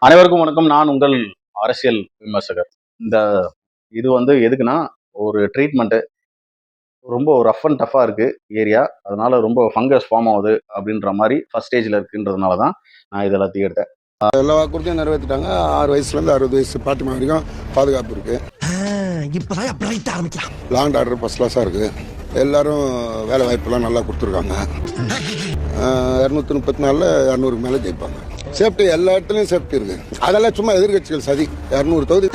அனைவருக்கும் வணக்கம். நான் உங்கள் அரசியல் விமர்சகர். இந்த இது எதுக்குன்னா, ஒரு ட்ரீட்மெண்ட்டு ரொம்ப ரஃப் அண்ட் டஃப்பா இருக்கு ஏரியா. அதனால ரொம்ப ஃபங்கஸ் ஃபார்ம் ஆகுது அப்படின்ற மாதிரி ஃபர்ஸ்ட் ஸ்டேஜ்ல இருக்குன்றதுனால தான் நான் இது எல்லாத்தையும் எடுத்தேன். எல்லா வாக்குறுதியும் நிறைவேற்றிட்டாங்க. 6 வயசுலேருந்து 60 வயசு பாட்டிமா வரைக்கும் பாதுகாப்பு இருக்கு. லாண்ட் ஆர்டர் ஃபர்ஸ்ட் கிளாஸாக இருக்கு. எல்லாரும் வேலை வாய்ப்பெல்லாம் நல்லா கொடுத்துருக்காங்க. 234 200 மேலே ஜெயிப்பாங்க. சேஃப்டி எல்லா இடத்துலையும் சேஃப்டி இருக்கு. அதெல்லாம் சும்மா எதிர்கட்சிகள் சதி. 200 தொகுதி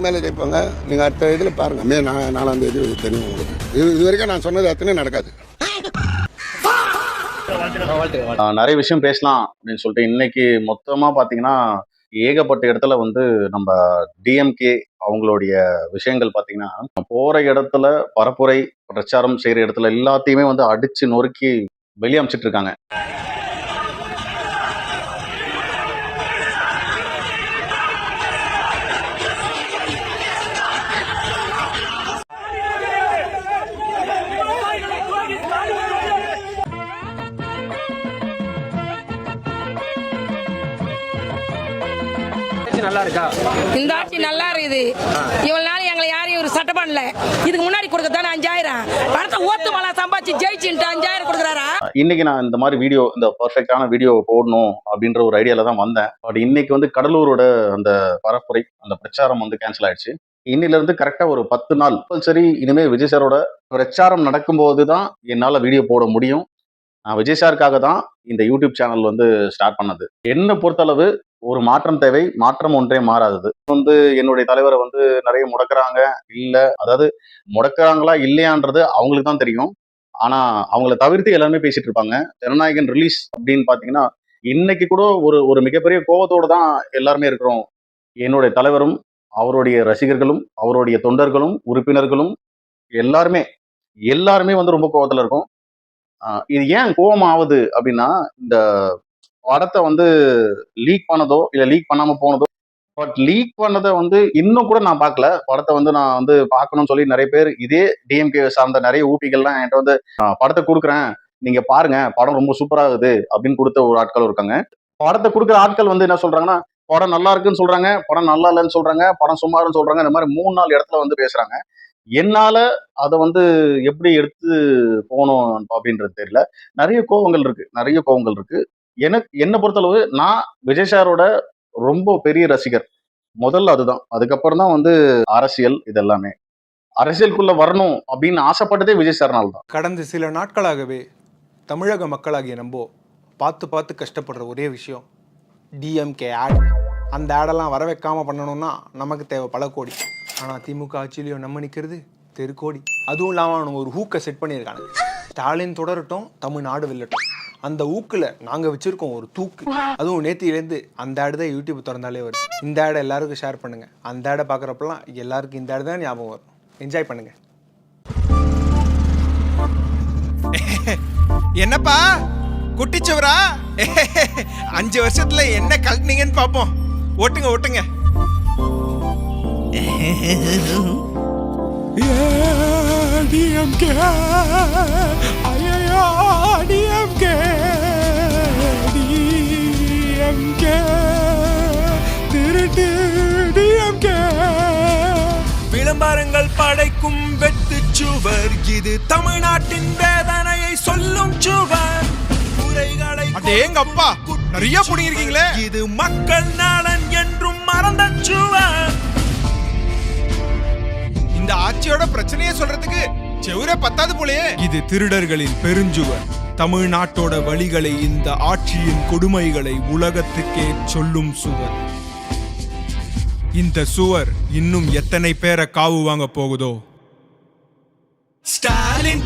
மேலே ஜெயிப்பாங்க. நீங்கள் அடுத்த இதில் பாருங்க, மே 4ஆம் தேதி தெரியும் உங்களுக்கு. இது வரைக்கும் நான் சொன்னது அத்தனை நடக்காது. நிறைய விஷயம் பேசலாம் அப்படின்னு சொல்லிட்டு இன்னைக்கு மொத்தமா பாத்தீங்கன்னா ஏகப்பட்ட இடத்துல நம்ம டிஎம்கே அவங்களுடைய விஷயங்கள் பாத்தீங்கன்னா போற இடத்துல பரப்புரை பிரச்சாரம் செய்யற இடத்துல எல்லாத்தையுமே அடிச்சு நொறுக்கி வெளியே அமைச்சிட்டு இருக்காங்க. நல்லா இருக்கா? இந்த ஆட்சி நல்லா இருக்குது. இவ்வளவு நாள் எங்களை யாரையும் ஒரு சட்டை பண்ணல. இதுக்கு முன்னாடி கொடுக்கத்தானே 5000 பணத்தை ஓத்து மலா சம்பாதிச்சு ஜெயிச்சுட்டு 5000 கொடுக்குறாரா? இன்னைக்கு நான் இந்த மாதிரி வீடியோ, இந்த பர்ஃபெக்டான வீடியோ போடணும் அப்படின்ற ஒரு ஐடியால தான் வந்தேன். பட் இன்னைக்கு கடலூரோட அந்த பரப்புரை, அந்த பிரச்சாரம் கேன்சல் ஆயிடுச்சு. இன்னில இருந்து கரெக்டா ஒரு 10 நாள் சரி, இனிமே விஜய் சாரோட பிரச்சாரம் நடக்கும்போது தான் என்னால வீடியோ போட முடியும். நான் விஜய் சாருக்காக தான் இந்த யூடியூப் சேனல் ஸ்டார்ட் பண்ணது. என்னை பொறுத்தளவு ஒரு மாற்றம் தேவை. மாற்றம் ஒன்றே மாறாதது. என்னுடைய தலைவரை நிறைய முடக்குறாங்க, இல்ல அதாவது முடக்குறாங்களா இல்லையான்றது அவங்களுக்கு தான் தெரியும். ஆனா அவங்கள தவிர்த்து எல்லாருமே பேசிட்டு இருப்பாங்க. ஜனநாயகன் ரிலீஸ் அப்படின்னு பாத்தீங்கன்னா இன்னைக்கு கூட ஒரு மிகப்பெரிய கோபத்தோட தான் எல்லாருமே இருக்கிறோம். என்னுடைய தலைவரும் அவருடைய ரசிகர்களும் அவருடைய தொண்டர்களும் உறுப்பினர்களும் எல்லாருமே ரொம்ப கோபத்துல இருக்கும். இது ஏன் கோபம் ஆகுது அப்படின்னா, இந்த படத்தை லீக் பண்ணதோ இல்ல லீக் பண்ணாம போனதோ, பட் லீக் பண்ணதை இன்னும் கூட நான் பார்க்கல. படத்தை நான் பார்க்கணும்னு சொல்லி நிறைய பேர், இதே டிஎம்கே சார்ந்த நிறைய ஊபிகள்லாம் என்கிட்ட படத்தை கொடுக்குறேன், நீங்க பாருங்க, படம் ரொம்ப சூப்பரா இருக்குது அப்படின்னு கொடுத்த ஒரு ஆட்கள் இருக்காங்க. படத்தை கொடுக்குற ஆட்கள் என்ன சொல்றாங்கன்னா, படம் நல்லா இருக்குன்னு சொல்றாங்க, படம் நல்லா இல்லைன்னு சொல்றாங்க, படம் சுமாருன்னு சொல்றாங்க. இந்த மாதிரி 3-4 இடத்துல பேசுறாங்க. என்னால அதை எப்படி எடுத்து போகணும் அப்படின்றது தெரியல. நிறைய கோபங்கள் இருக்கு. என்னை பொறுத்தளவு நான் விஜய் சாரோட ரொம்ப பெரிய ரசிகர். முதல்ல அதுதான். அதுக்கப்புறம் தான் அரசியல். இதெல்லாமே அரசியலுக்குள்ள வரணும் அப்படின்னு ஆசைப்பட்டதே விஜய் சார்னால தான். கடந்த சில நாட்களாகவே தமிழக மக்களாகிய நம்போ பார்த்து கஷ்டப்படுற ஒரே விஷயம் டிஎம்கே ஆட். அந்த ஆடெல்லாம் வர வைக்காம பண்ணணும்னா நமக்கு தேவை பல கோடி. ஆனால் திமுக ஆட்சியிலையும் நம்ம நிற்கிறது தெருக்கோடி. அதுவும் இல்லாமல் அவங்க ஒரு ஹூக்கை செட் பண்ணியிருக்காங்க. ஸ்டாலின் தொடரட்டும், தமிழ்நாடு வெல்லட்டும். அந்த ஊக்கில் நாங்கள் வச்சுருக்கோம் ஒரு தூக்கு. அதுவும் நேத்தியிலேருந்து அந்த ஆடு தான் யூடியூப் திறந்தாலே வருது. இந்த ஆடை எல்லாருக்கும் ஷேர் பண்ணுங்கள். அந்த ஆடை பார்க்குறப்பெல்லாம் எல்லாருக்கும் இந்த ஆடு தான் ஞாபகம் வரும். என்ஜாய் பண்ணுங்கள். என்னப்பா குட்டிச்சவரா, 5 வருஷத்துல என்ன கலட்டினீங்கன்னு பார்ப்போம். ஓட்டுங்க. டிஎம்கே ஐயோ, டிஎம்கே திருட்டு டிஎம்கே. விளம்பரங்கள் படைக்கும் வெட்டு சுவர், இது தமிழ்நாட்டின் வேதனையை சொல்லும் சுவர். குறைகளை அடேங்கப்பா நிறைய புடிங்கிருக்கீங்களே. இது மக்கள் நலன் என்றும் மறந்த சுவர். இந்த ஆட்சியோட பிரச்சனையை சொல்றதுக்கு செவுரே பத்தாது போலயே. இது திருடர்களின் பெருஞ்சுவர். தமிழ்நாட்டோட வழிகளை, இந்த ஆட்சியின் கொடுமைகளை உலகத்துக்கே சொல்லும் சுவர். இந்த சுவர் இன்னும் எத்தனை பேரை காவு வாங்க போகுதோ. ஸ்டாலின்